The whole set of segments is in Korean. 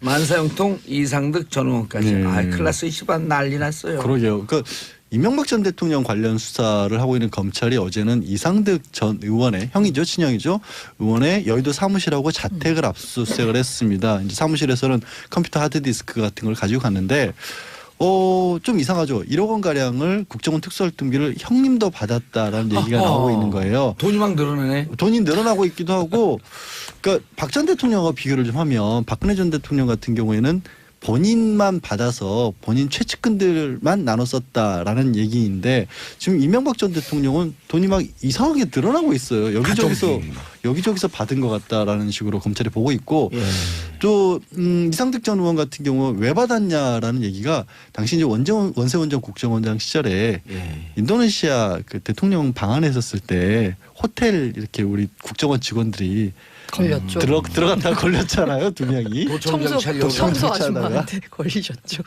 만사형통 이상득 전 의원까지. 네. 아, 클라스 시반 난리 났어요. 그러게요. 그러니까 이명박 전 대통령 관련 수사를 하고 있는 검찰이 어제는 이상득 전 의원의 형이죠, 친형이죠, 의원의 여의도 사무실하고 자택을 압수수색을 했습니다. 이제 사무실에서는 컴퓨터 하드디스크 같은 걸 가지고 갔는데 좀 이상하죠. 1억 원 가량을 국정원 특수활동비를 형님도 받았다라는 얘기가 나오고 있는 거예요. 돈이 막 늘어나네. 돈이 늘어나고 있기도 하고, 그러니까 박 전 대통령과 비교를 좀 하면 박근혜 전 대통령 같은 경우에는 본인만 받아서 본인 최측근들만 나눠 썼다라는 얘기인데 지금 이명박 전 대통령은 돈이 막 이상하게 늘어나고 있어요. 여기저기서 받은 것 같다라는 식으로 검찰이 보고 있고, 예. 또 이상득 전 의원 같은 경우 왜 받았냐라는 얘기가 당시 이제 원세훈 국정원장 시절에 예. 인도네시아 그 대통령 방한에 있었을 때 호텔 이렇게 우리 국정원 직원들이 걸렸죠. 들어갔다가 걸렸잖아요, 두 명이. 청소 아줌마한테 걸리셨죠.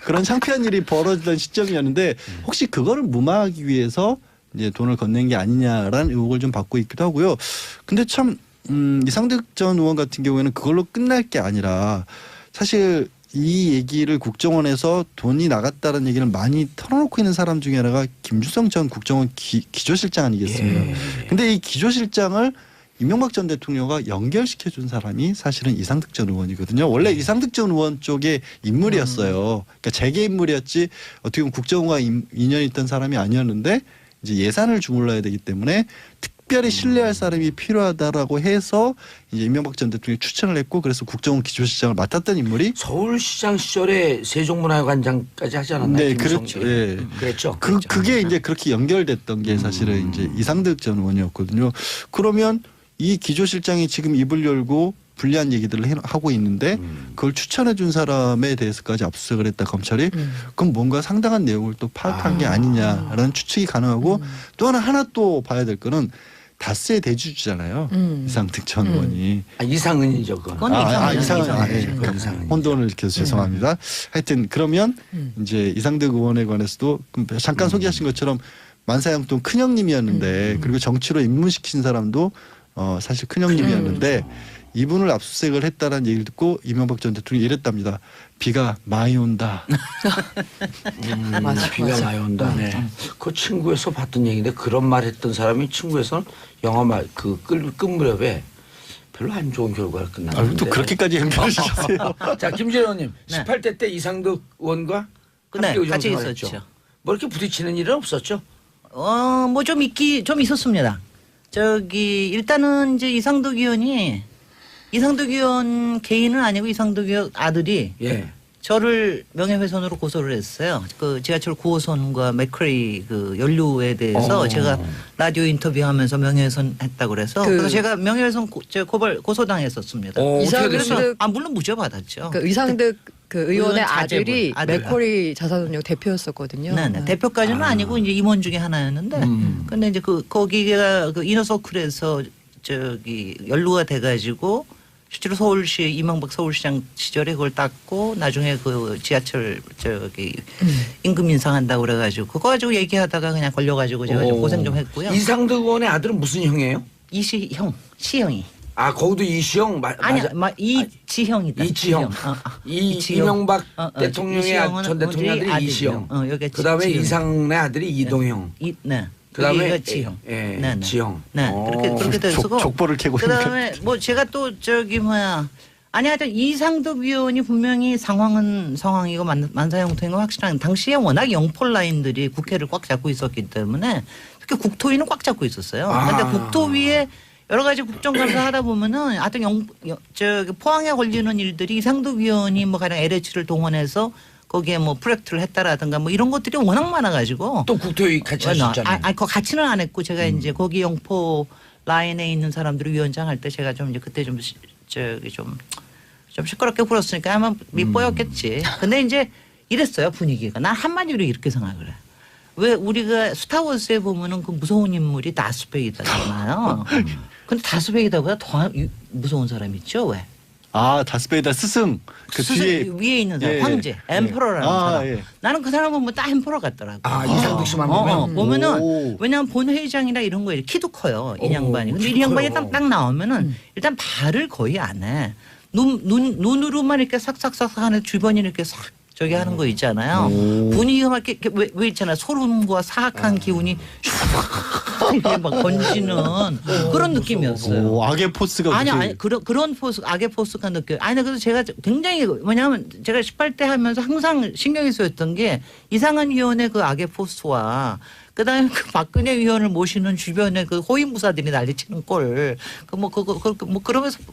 그런 창피한 일이 벌어지던 시점이었는데 혹시 그거를 무마하기 위해서 이제 돈을 건넨 게 아니냐라는 의혹을 좀 받고 있기도 하고요. 근데 참 이상득 전 의원 같은 경우에는 그걸로 끝날 게 아니라 사실 이 얘기를 국정원에서 돈이 나갔다는 얘기를 많이 털어놓고 있는 사람 중에 하나가 김주성 전 국정원 기조실장 아니겠습니까? 예. 근데 이 기조실장을 이명박 전 대통령과 연결시켜준 사람이 사실은 이상득 전 의원이거든요. 원래 이상득 전 의원 쪽의 인물이었어요. 그러니까 재계 인물이었지 어떻게 보면 국정원과 인연이 있던 사람이 아니었는데 이제 예산을 주물러야 되기 때문에 특별히 신뢰할 사람이 필요하다라고 해서 이제 이명박 전 대통령이 추천을 했고 그래서 국정원 기조실장을 맡았던 인물이 서울시장 시절에 세종문화관장까지 하지 않았나요? 네, 그렇죠. 예. 그랬죠. 그게 이제 그렇게 연결됐던 게 사실은 이제 이상득 전 의원이었거든요. 그러면 이 기조실장이 지금 입을 열고 불리한 얘기들을 하고 있는데 그걸 추천해 준 사람에 대해서까지 압수수색을 했다 검찰이 그럼 뭔가 상당한 내용을 또 파악한 게 아니냐라는 추측이 가능하고 또 하나 또 봐야 될 거는 다스의 대주주잖아요. 이상득 전 의원이. 이상은이죠. 그건. 이상은. 혼돈을 이렇게 해서 죄송합니다. 하여튼 그러면 이제 이상득 의원에 관해서도 잠깐 소개하신 것처럼 만사형통 큰형님이었는데 그리고 정치로 입문시킨 사람도 사실 큰형님이었는데 이분을 압수수색을 했다는 얘기를 듣고 이명박 전 대통령이 이랬답니다. 비가 많이 온다. 비가 많이 온다. 네. 그 친구에서 봤던 얘기인데 그런 말 했던 사람이 친구에서는 영화 말 끝 무렵에 별로 안 좋은 결과를 끝났는데. 또 그렇게까지 연결하셨어요. 자, 김재현 의원님. 네. 18대 때 이상득 의원과 네, 함께 같이 의정생활 있었죠. 했죠. 뭐 이렇게 부딪히는 일은 없었죠? 뭐 좀 있었습니다. 일단은 이제 이상득 의원 개인은 아니고 이상득 의원 아들이 예. 저를 명예훼손으로 고소를 했어요. 그 지하철 9호선과 맥커리 그 연루에 대해서 제가 라디오 인터뷰하면서 명예훼손했다고 그래서 그래서 제가 명예훼손 고소당했었습니다. 어떻게 물론 무죄 받았죠. 그 이상득 그 의원의 의원 아들이 아들. 맥쿼리 자산운용 대표였었거든요. 네. 대표까지는 아니고 이제 임원 중에 하나였는데, 근데 이제 거기가 그 이너서클에서 연루가 돼가지고 실제로 서울시 이명박 서울시장 시절에 그걸 땄고 나중에 그 지하철 임금 인상한다고 그래가지고 그거 가지고 얘기하다가 그냥 걸려가지고 제가 좀 고생 좀 했고요. 이상득 의원의 아들은 무슨 형이에요? 시형이. 아, 거기도 이시형 아니야, 이지형이다. 이지형. 이명박 대통령의 전 대통령 아들이 이시형. 그다음에 이상의 아들이 이동형. 네. 그다음에 지형. 네. 지형. 네. 그렇게 돼서 족보를 캐고 그다음에 뭐 제가 또 하여튼 이상득 의원이 분명히 상황이고 만사형통인 건 확실한 당시에 워낙 영폴 라인들이 국회를 꽉 잡고 있었기 때문에 특히 국토위는 꽉 잡고 있었어요. 그런데 국토위에 여러 가지 국정감사 하다 보면은 하여튼 포항에 걸리는 일들이 이상득 의원이 뭐 가령 LH를 동원해서 거기에 뭐 프로젝트를 했다라든가 뭐 이런 것들이 워낙 많아가지고 또 국토위 같이 하셨잖아요. 그거 같이는 안 했고 제가 이제 거기 영포 라인에 있는 사람들을 위원장 할 때 제가 좀 이제 그때 좀 시끄럽게 굴었으니까 아마 밑보였겠지. 근데 이제 이랬어요 분위기가. 난 한마디로 이렇게 생각을 해. 왜 우리가 스타워즈에 보면은 그 무서운 인물이 다스베이더잖아요. 근데 다스베이더보다 더 무서운 사람 있죠 왜? 다스베이더 스승. 뒤에 위에 있는 사람 황제 엠퍼러라는 사람. 예. 나는 그 사람 보면 딱 엠퍼러 같더라고. 이상득 씨만 보면 보면은 왜냐하면 본회의장이나 이런 거 키도 커요 이 양반이. 근데 이 양반이 딱 나오면은 일단 말을 거의 안 해. 눈으로만 이렇게 싹싹싹 하는 주변이 이렇게 싹 저기 하는 거 있잖아요. 분위기가 막 이렇게 왜 있잖아요. 소름과 사악한 기운이 이렇게 막 번지는 그런 느낌이었어요. 오, 악의 포스가 아니 그런 포스 악의 포스가 느껴요. 아니 그래서 제가 굉장히 뭐냐면 제가 18대 하면서 항상 신경이 쓰였던 게 이상한 위원의 그 악의 포스와 그다음에 그 박근혜 의원을 모시는 주변에 그 호위무사들이 난리치는 꼴,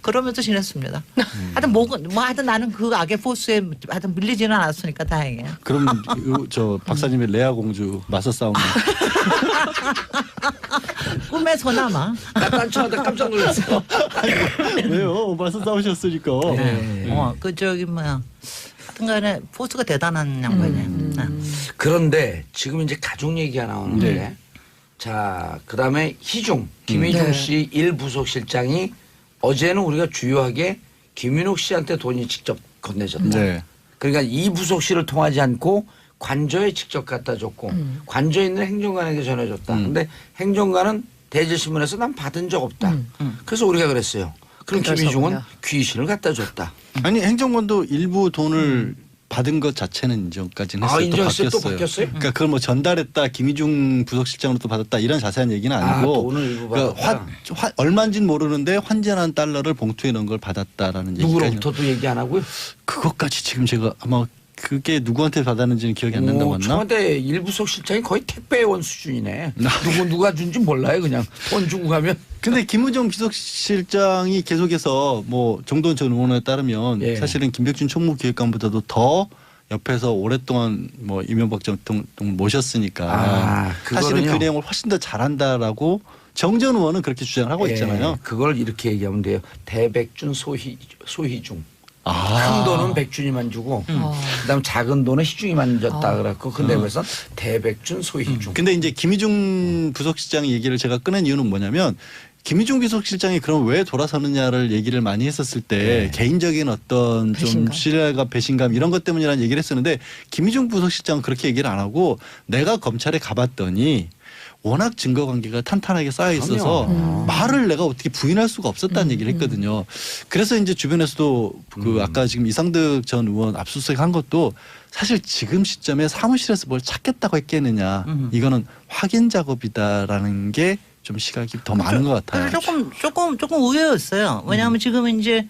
그러면서 지냈습니다. 하여튼 나는 그 악의 포스에 하여튼 밀리지는 않았으니까 다행이에요. 그럼 저 박사님의 레아 공주 맞서 싸움. 꿈에서나마. 약간 저한테 깜짝 놀랐어요. 왜요? 맞서 싸우셨으니까. 그 저기 뭐야. 하여튼간에 포스가 대단한 양반이에요. 그런데 지금 이제 가족 얘기가 나오는데 네. 자 그다음에 희중 김희중 네. 씨 1부속실장이 어제는 우리가 주요하게 김윤옥 씨한테 돈이 직접 건네졌다. 네. 그러니까 이 부속실을 통하지 않고 관저에 직접 갖다 줬고 관저에 있는 행정관에게 전해줬다. 근데 행정관은 대질신문에서 난 받은 적 없다. 그래서 우리가 그랬어요. 그럼 김희중은 귀신을 갖다 줬다. 아니 행정관도 일부 돈을 받은 것 자체는 인정까지는 했어요. 인정했어요? 또 바뀌었어요. 바뀌었어요? 그러니까 그걸 뭐 전달했다, 김희중 부속실장으로 또 받았다 이런 자세한 얘기는 아니고 돈을 일부 그러니까 받았다. 얼마인지는 모르는데 환전한 달러를 봉투에 넣은 걸 받았다라는 얘기까지. 누구로부터도 얘기 안 하고요? 그것까지 지금 제가 아마 그게 누구한테 받았는지는 기억이 안 난다고 했나? 청와대 일부속실장이 거의 택배원 수준이네. 누가 준지 몰라요. 그냥 돈 주고 가면. 근데 김우정 비서실장이 계속해서 뭐 정도원 전 의원에 따르면 예. 사실은 김백준 총무기획관보다도 더 옆에서 오랫동안 뭐 이명박 전 대통령 모셨으니까 사실은 그 내용을 훨씬 더 잘한다라고 정전 의원은 그렇게 주장을 하고 있잖아요. 그걸 이렇게 얘기하면 돼요. 대백준 소희중. 아. 큰 돈은 백준이만 주고 그다음 작은 돈은 희중이만 줬다 그랬고 그 내용에서 대백준 소희중. 근데 이제 김희중 부속실장 얘기를 제가 꺼낸 이유는 뭐냐면 김희중 비서실장이 그럼 왜 돌아서느냐를 얘기를 많이 했었을 때 개인적인 어떤 좀 배신감. 신뢰가 배신감 이런 것 때문이라는 얘기를 했었는데 김희중 부서실장은 그렇게 얘기를 안 하고 내가 검찰에 가봤더니 워낙 증거 관계가 탄탄하게 쌓여 있어서 말을 내가 어떻게 부인할 수가 없었다는 얘기를 했거든요. 그래서 이제 주변에서도 그 아까 지금 이상득 전 의원 압수수색 한 것도 사실 지금 시점에 사무실에서 뭘 찾겠다고 했겠느냐 이거는 확인 작업이다라는 게 좀 시각이 더 많은 것 같아요. 조금 의외였어요. 왜냐하면 지금 이제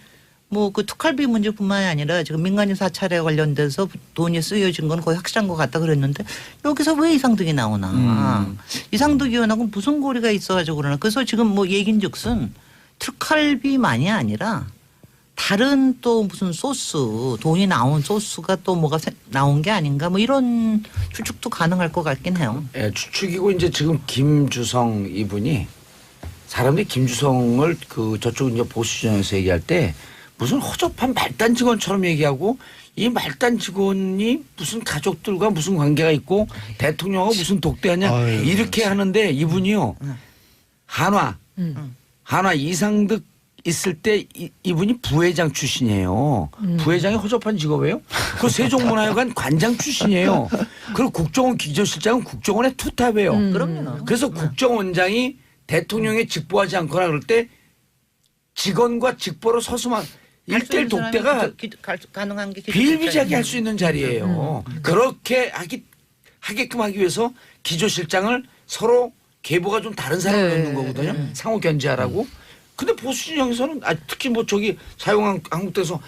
뭐 그 특활비 문제뿐만이 아니라 지금 민간인 사찰에 관련돼서 돈이 쓰여진 건 거의 확실한 것 같다 그랬는데 여기서 왜 이상득이 나오나? 이상득 의원하고 무슨 고리가 있어가지고 그러나? 그래서 지금 뭐 얘긴즉슨 특활비만이 아니라 다른 또 무슨 소스 돈이 나온 소스가 또 뭐가 나온 게 아닌가 뭐 이런 추측도 가능할 것 같긴 해요. 예, 추측이고 이제 지금 김주성 이분이 사람들이 김주성을 그 저쪽 이제 보수진영에서 얘기할 때 무슨 허접한 말단 직원처럼 얘기하고 이 말단 직원이 무슨 가족들과 무슨 관계가 있고 대통령하고 무슨 독대하냐 아유, 이렇게 하는데 이분이요 한화 이상득 있을 때 이분이 부회장 출신이에요. 부회장이 허접한 직업이에요? 그 세종문화회관 관장 출신이에요. 그리고 국정원 기조실장은 국정원의 투탑이에요. 그럼요. 그래서 국정원장이 대통령에 직보하지 않거나 그럴 때 직원과 직보로 서수만 일대일 독대가 가능한 게 비일비재하게 할 수 있는 자리예요. 그렇게 하게끔 하기 위해서 기조실장을 서로 계보가 좀 다른 사람을 넣는 거거든요. 상호 견제하라고. 근데 보수진영에서는 특히 뭐 저기 자유한국당에서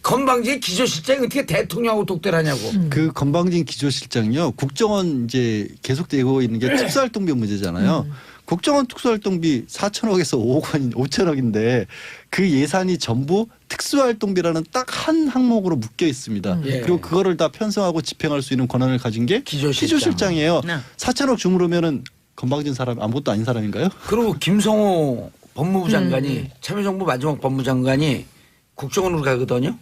건방지게 기조실장이 어떻게 대통령하고 독대를 하냐고. 그 건방진 기조실장이요. 국정원 이제 계속되고 있는 게 특수활동비 문제잖아요. 국정원 특수활동비 4천억에서 5천억인데 그 예산이 전부 특수활동비라는 딱 한 항목으로 묶여 있습니다. 그리고 그거를 다 편성하고 집행할 수 있는 권한을 가진 게 기조실장이에요. 4천억 주무르면은 건방진 사람 아무것도 아닌 사람인가요? 그리고 김성호 법무부 장관이 참여정부 마지막 법무장관이 국정원으로 가거든요.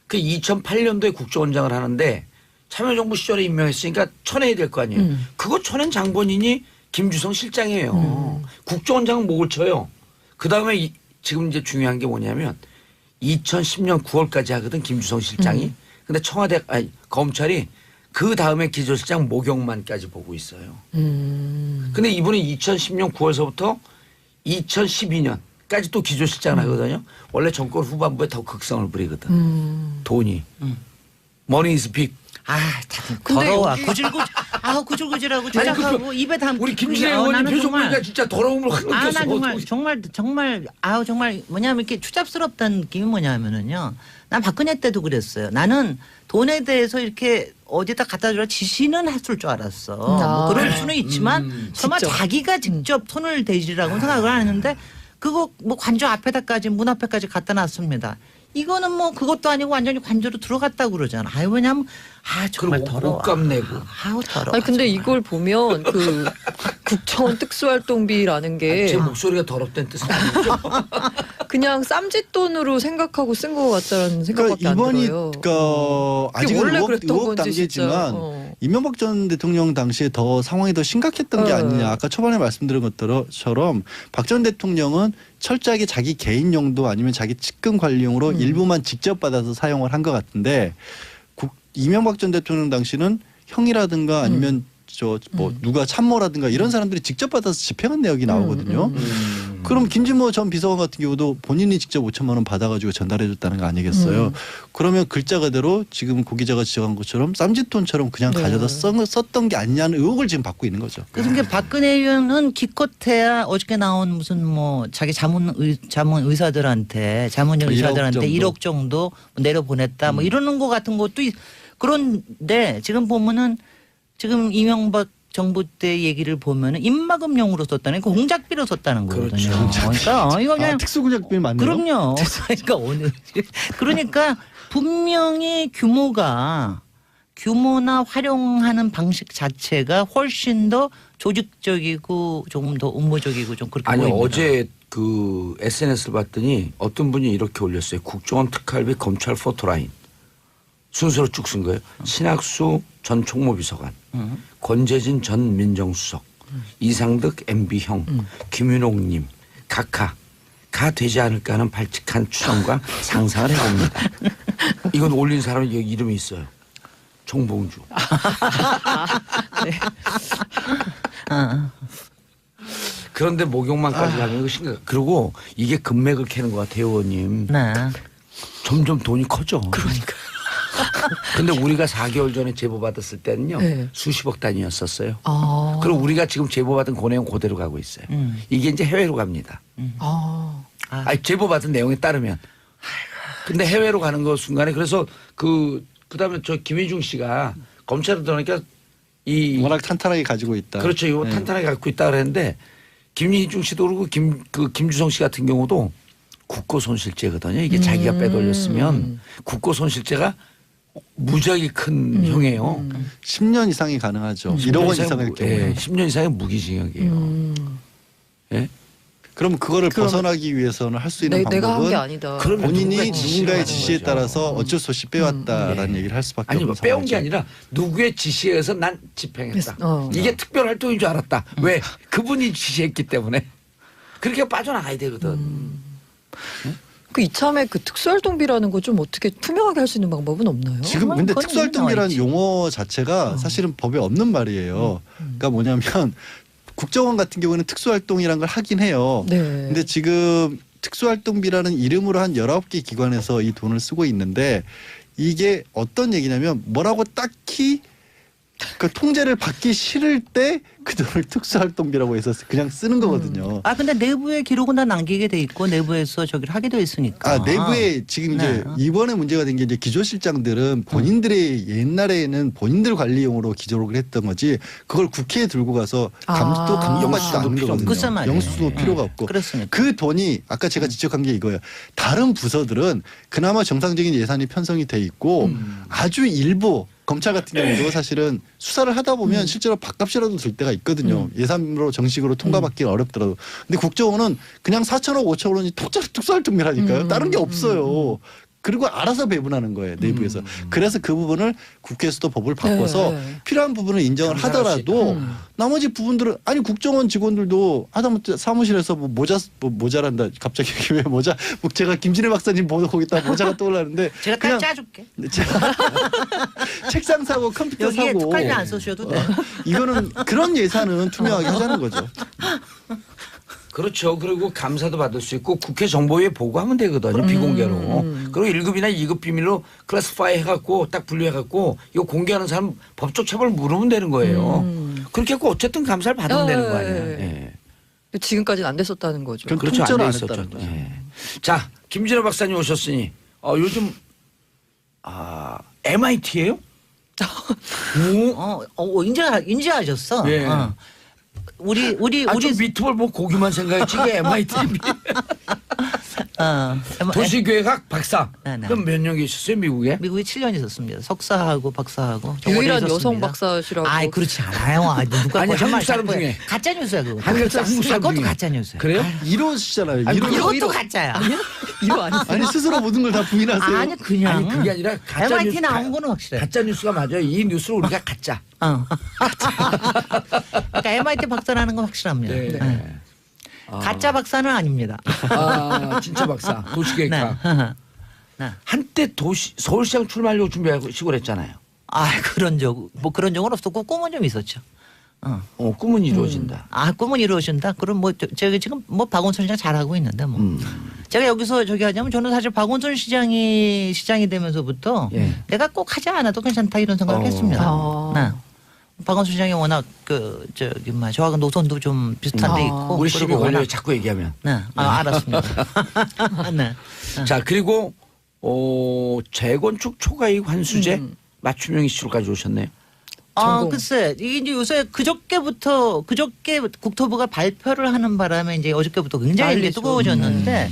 그 2008년도에 국정원장을 하는데 참여정부 시절에 임명했으니까 쳐내야 될 거 아니에요. 그거 쳐낸 장본인이 김주성 실장이에요. 국정원장은 목을 쳐요. 그다음에 지금 이제 중요한 게 뭐냐면 2010년 9월까지 하거든 김주성 실장이. 근데 검찰이 그 다음에 기조실장 모경만까지 보고 있어요. 근데 이분은 2010년 9월서부터 2012년 까지 또 기조실장을 하거든요. 원래 정권 후반부에 더 극성을 부리거든. 돈이. Money is big. 참 근데 더러워. 여기- 구질구질하고 주작하고 입에 담고. 우리 김진애 의원님 표정 보니까 진짜 더러움을 확 난 느꼈어. 정말 뭐냐면 이렇게 추잡스럽다는 느낌이 뭐냐면은요. 난 박근혜 때도 그랬어요. 나는 돈에 대해서 이렇게 어디다 갖다 주라 지시는 했을 줄 알았어. 뭐 그럴 수는 있지만 설마 직접. 자기가 직접 손을 대지라고 생각을 안 했는데 그거 뭐 관저 앞에다까지 문 앞에까지 갖다 놨습니다. 이거는 뭐 그것도 아니고 완전히 관저로 들어갔다고 그러잖아. 왜냐면 정말 그리고 더러워. 옷값 내고. 더러워. 아니 근데 정말. 이걸 보면 그 국정원 특수활동비라는 게 제 목소리가 더럽다는 뜻은 아니죠. 그냥 쌈짓돈으로 생각하고 쓴 것 같다는 생각밖에 그러니까 안 이번이 들어요. 아직은 원래 의혹 그랬던 건지 단계지만 진짜. 이명박 전 대통령 당시에 더 상황이 더 심각했던 게 아니냐. 아까 초반에 말씀드린 것처럼 박 전 대통령은 철저하게 자기 개인 용도 아니면 자기 측근 관리용으로 일부만 직접 받아서 사용을 한 것 같은데 이명박 전 대통령 당시는 형이라든가 아니면 누가 참모라든가 이런 사람들이 직접 받아서 집행한 내역이 나오거든요. 그럼 김진모 전 비서관 같은 경우도 본인이 직접 5천만 원 받아가지고 전달해줬다는 거 아니겠어요? 그러면 글자 그대로 지금 고 기자가 지적한 것처럼 쌈짓돈처럼 그냥 네. 가져다 썼던 게 아니냐는 의혹을 지금 받고 있는 거죠. 그래서 이게 박근혜 의원은 기껏해야 어저께 나온 무슨 뭐 자기 자문 의사들한테 자문역 1억 의사들한테 정도. 1억 정도 내려보냈다 뭐 이러는 거 같은 것도 그런데 지금 보면은 지금 이명박 정부 때 얘기를 보면은 입막음용으로 썼다는 그 공작비로 썼다는 거거든요. 그렇죠. 그러니까 이거 그냥 특수구역비 맞네요. 그럼요. 그러니까 그러니까 분명히 규모나 활용하는 방식 자체가 훨씬 더 조직적이고 조금 더 음모적이고 좀 그렇게 아니 보입니다. 어제 그 SNS를 봤더니 어떤 분이 이렇게 올렸어요. 국정원 특활비 검찰 포토라인. 순서로 쭉 쓴 거예요. 신학수 전 총무비서관, 권재진 전 민정수석, 이상득 MB형, 김윤옥님 각하 가 되지 않을까 하는 발칙한 추정과 상상을 해봅니다. 이건 올린 사람은 여기 이름이 있어요. 정봉주. 네. 그런데 목욕만까지 가면 이거 심각. 그리고 이게 금맥을 캐는 것 같아요, 의원님. 네. 점점 돈이 커져. 그러니까. 근데 우리가 4개월 전에 제보 받았을 때는요. 네. 수십억 단위였었어요. 아. 그리고 우리가 지금 제보 받은 그 내용 그대로 가고 있어요. 이게 이제 해외로 갑니다. 아. 아니, 제보 받은 내용에 따르면. 근데 해외로 가는 거 순간에 그래서 그다음에 저 김희중 씨가 검찰에 들어가니까 워낙 탄탄하게 가지고 있다. 그렇죠. 이거 네. 탄탄하게 갖고 있다 그랬는데 김희중 씨도 그러고 김주성 씨 같은 경우도 국고손실죄거든요. 이게 자기가 빼돌렸으면 국고손실죄가 무지하게 큰 형이에요. 10년 이상이 가능하죠. 1억 원 이상일 경우에. 10년 이상의 무기징역이에요. 예? 그럼 그거를 벗어나기 위해서는 할 수 있는 내가 한 방법은 게 아니다. 그러면 본인이 누군가의 지시를 누군가의 하는 지시에 거죠. 따라서 어쩔 수 없이 빼왔다라는 얘기를 할 수밖에 아니 없는 뭐 빼온 게 상황이죠. 아니라 누구의 지시에 의해서 난 집행했다. 어. 이게 특별 활동인 줄 알았다. 왜? 그분이 지시했기 때문에. 그렇게 빠져나가야 되거든. 그 이참에 그 특수활동비라는 거 좀 어떻게 투명하게 할 수 있는 방법은 없나요? 지금 근데 그건 특수활동비라는 나와 있지. 용어 자체가 사실은 법에 없는 말이에요. 그러니까 뭐냐면 국정원 같은 경우는 특수활동이라는 걸 하긴 해요. 네. 근데 지금 특수활동비라는 이름으로 한 19개 기관에서 이 돈을 쓰고 있는데 이게 어떤 얘기냐면 뭐라고 딱히 그 통제를 받기 싫을 때 그 돈을 특수활동비라고 해서 그냥 쓰는 거거든요. 근데 내부에 기록은 다 남기게 돼 있고 내부에서 저기를 하게 돼 있으니까. 내부에 지금 이제 네. 이번에 문제가 된 게 이제 기조실장들은 본인들의 옛날에는 본인들 관리용으로 기조를 했던 거지 그걸 국회에 들고 가서 감독받지도 영수도 않는 필요 거거든요. 글쎄 말이에요. 영수도 필요가 없고. 그렇습니까? 그 돈이 아까 제가 지적한 게 이거예요. 다른 부서들은 그나마 정상적인 예산이 편성이 돼 있고 아주 일부 검찰 같은 경우도 사실은 수사를 하다 보면 실제로 밥값이라도 들 때가 있거든요. 예산으로 정식으로 통과받기는 어렵더라도. 근데 국정원은 그냥 4천억 5천억 원이 특수활동비라니까요. 다른 게 없어요. 그리고 알아서 배분하는 거예요. 내부에서. 그래서 그 부분을 국회에서도 법을 바꿔서 네. 필요한 부분을 인정을 감사할 수 하더라도 나머지 부분들은 아니 국정원 직원들도 하다못해 사무실에서 뭐 모자란다. 갑자기 왜 모자? 제가 김진애 박사님 보고 거기다 모자가 떠올랐는데 제가 딱 그냥 짜줄게. 책상 사고 컴퓨터 여기에 사고 특활비 안 써주셔도 돼. 이거는 그런 예산은 투명하게 하자는 거죠. 그렇죠. 그리고 감사도 받을 수 있고 국회 정보위에 보고하면 되거든요. 비공개로. 그리고 1급이나 2급 비밀로 클래스파이 해갖고 딱 분류해갖고 이거 공개하는 사람 법적 처벌 물으면 되는 거예요. 그렇게 했고 어쨌든 감사를 받으면 되는 거 아니에요. 예. 지금까지는 안 됐었다는 거죠. 그건 그렇죠. 통째로 안 안 돼 했다는 있었죠. 거죠. 예. 자, 김진호 박사님 오셨으니 요즘 MIT예요? 오? 인지하셨어. 예. 우리 좀 미트볼 뭐 고기만 생각했지 이게 MIT 도시계획학 박사. 네, 네. 그럼 몇 년 계셨어요 미국에? 미국에 7년 있었습니다. 석사하고 박사하고 유일한 여성 박사시라고. 아, 그렇지 않아요. 누가 아니, 거짓말 한국 사람 자꾸 해. 중에. 가짜 뉴스야 그거. 한국 사람 그것도 중에. 가짜 뉴스야. 그래요? 이러시잖아요. 아니, 이것도 가짜야. 이거 아니세요? 아니 스스로 모든 걸 다 부인하세요. 아니 그냥. 아니 그게 아니라 가짜 MIT 뉴스 나온 거는 확실해. 가짜 뉴스가 맞아요. 이 뉴스를 우리가 가짜. 그러니까 MIT 박사라는 건 확실합니다. 네. 네. 가짜 박사는 아닙니다. 진짜 박사 도시계획학. 네. 한때 서울시장 출마하려고 준비하고 그랬잖아요. 그런 적은 없었고 꿈은 좀 있었죠. 꿈은 이루어진다. 꿈은 이루어진다. 그럼 저기 지금 박원순 시장 잘하고 있는데 제가 여기서 저기 하자면 저는 사실 박원순 시장이 되면서부터 예. 내가 꼭 하지 않아도 괜찮다 이런 생각을 했습니다. 네. 박원순 시장이 워낙 저하고 노선도 좀 비슷한 데 있고 우리 시비 그리고 걸려요. 워낙 자꾸 얘기하면. 네. 알았습니다. 네. 자 그리고 재건축 초과이익 환수제 맞춤형 이슈로 가져오셨네요. 전공. 글쎄 이게 이제 요새 그저께 국토부가 발표를 하는 바람에 이제 어저께부터 굉장히 이제 난리죠. 뜨거워졌는데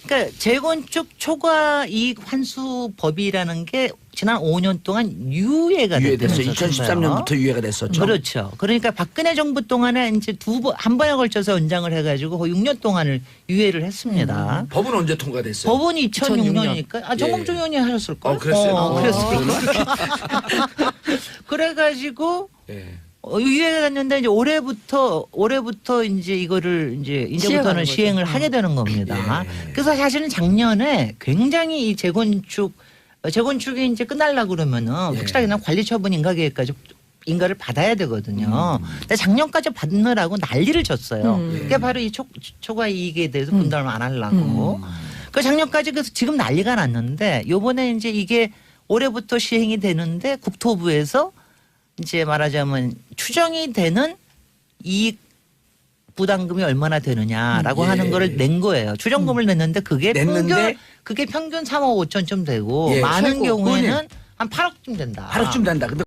그러니까 재건축 초과 이익 환수 법이라는 게 지난 5년 동안 유예가 유예됐어요. 됐어요. 2013년부터 유예가 됐었죠. 그렇죠. 그러니까 박근혜 정부 동안에 이제 한 번에 걸쳐서 연장을 해가지고 거의 6년 동안을 유예를 했습니다. 법은 언제 통과됐어요? 법은 2006년이니까 정몽준 의원이 하셨을 걸. 그랬어요. 그래가지고 예. 유예가 됐는데 이제 올해부터 이제 이거를 이제부터는 시행을 하게 되는 겁니다. 예. 그래서 사실은 작년에 굉장히 이 재건축이 이제 끝날라 그러면은 예. 확실하게 난 관리 처분 인가 계획까지 인가를 받아야 되거든요. 근데 작년까지 받느라고 난리를 쳤어요. 그게 바로 이 초과 이익에 대해서 분담을 안 하려고. 그 작년까지 그래서 지금 난리가 났는데 요번에 이제 이게 올해부터 시행이 되는데 국토부에서 이제 말하자면 추정이 되는 이익 부담금이 얼마나 되느냐라고 하는 거를 낸 거예요. 추정금을 냈는데 그게 평균 3억 5천쯤 되고 예, 많은 최고. 경우에는 한 8억쯤 된다. 8억쯤 된다. 근데